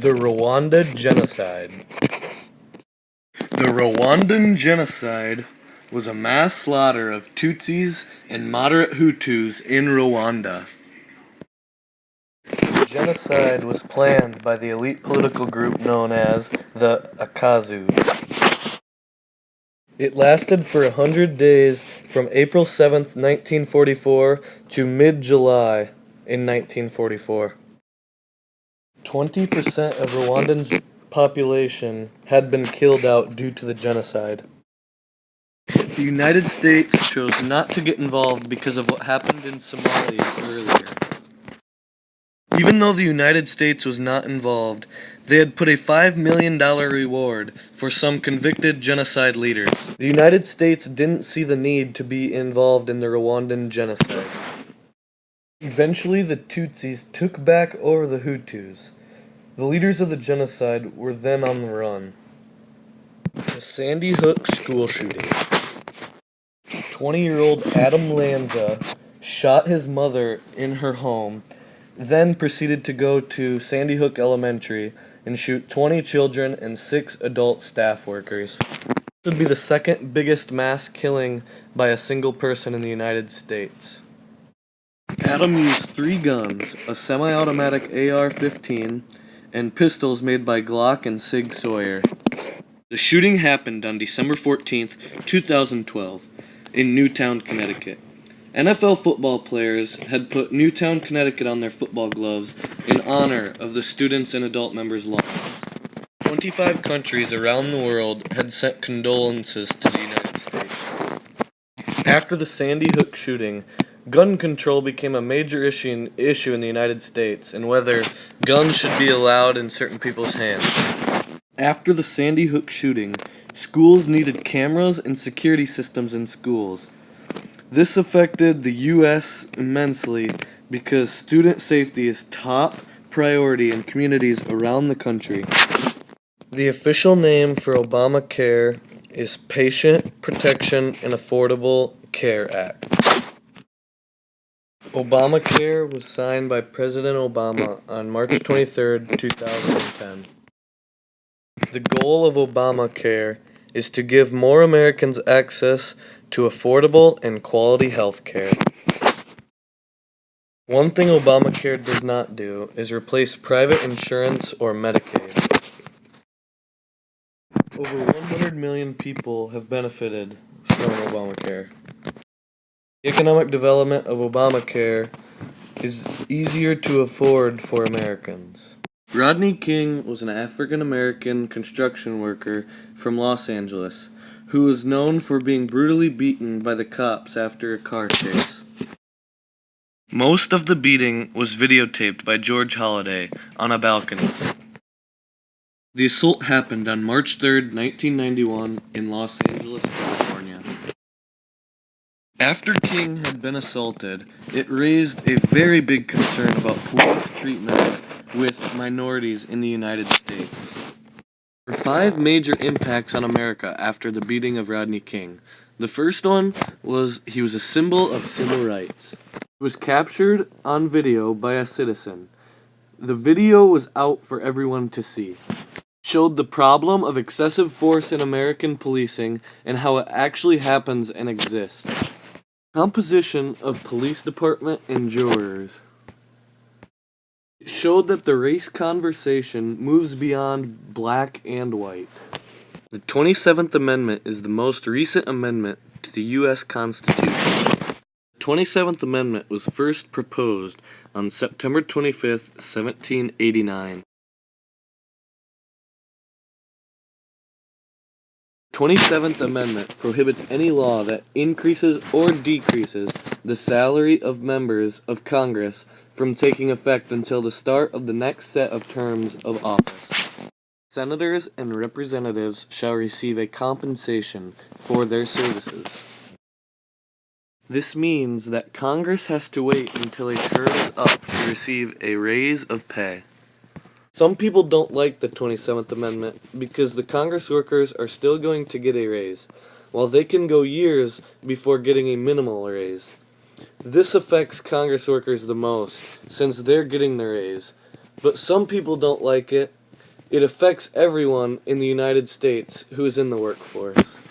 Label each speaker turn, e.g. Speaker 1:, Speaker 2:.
Speaker 1: The Rwanda Genocide. The Rwandan Genocide was a mass slaughter of Tutsis and moderate Hutus in Rwanda. The genocide was planned by the elite political group known as the Akazu. It lasted for 100 days from April 7th, 1944 to mid-July in 1944. 20% of Rwandan's population had been killed out due to the genocide. The United States chose not to get involved because of what happened in Somalia earlier. Even though the United States was not involved, they had put a $5 million reward for some convicted genocide leaders. The United States didn't see the need to be involved in the Rwandan genocide. Eventually, the Tutsis took back over the Hutus. The leaders of the genocide were then on the run. The Sandy Hook school shooting. 20-year-old Adam Lanza shot his mother in her home, then proceeded to go to Sandy Hook Elementary and shoot 20 children and 6 adult staff workers. This would be the second biggest mass killing by a single person in the United States. Adam used 3 guns, a semi-automatic AR-15, and pistols made by Glock and Sig Sauer. The shooting happened on December 14th, 2012, in Newtown, Connecticut. NFL football players had put Newtown, Connecticut on their football gloves in honor of the students and adult members lost. 25 countries around the world had sent condolences to the United States. After the Sandy Hook shooting, gun control became a major issue in the United States, and whether guns should be allowed in certain people's hands. After the Sandy Hook shooting, schools needed cameras and security systems in schools. This affected the U.S. immensely because student safety is top priority in communities around the country. The official name for Obamacare is Patient Protection and Affordable Care Act. Obamacare was signed by President Obama on March 23, 2010. The goal of Obamacare is to give more Americans access to affordable and quality health care. One thing Obamacare does not do is replace private insurance or Medicaid. Over 100 million people have benefited from Obamacare. The economic development of Obamacare is easier to afford for Americans. Rodney King was an African-American construction worker from Los Angeles who was known for being brutally beaten by the cops after a car chase. Most of the beating was videotaped by George Holliday on a balcony. The assault happened on March 3, 1991 in Los Angeles, California. After King had been assaulted, it raised a very big concern about police treatment with minorities in the United States. There were 5 major impacts on America after the beating of Rodney King. The first one was he was a symbol of civil rights. He was captured on video by a citizen. The video was out for everyone to see. It showed the problem of excessive force in American policing and how it actually happens and exists. Composition of police department and jurors. It showed that the race conversation moves beyond black and white. The 27th Amendment is the most recent amendment to the U.S. Constitution. The 27th Amendment was first proposed on September 25, 1789. 27th Amendment prohibits any law that increases or decreases the salary of members of Congress from taking effect until the start of the next set of terms of office. Senators and representatives shall receive a compensation for their services. This means that Congress has to wait until a term is up to receive a raise of pay. Some people don't like the 27th Amendment because the Congress workers are still going to get a raise, while they can go years before getting a minimal raise. This affects Congress workers the most, since they're getting the raise, but some people don't like it It affects everyone in the United States who is in the workforce.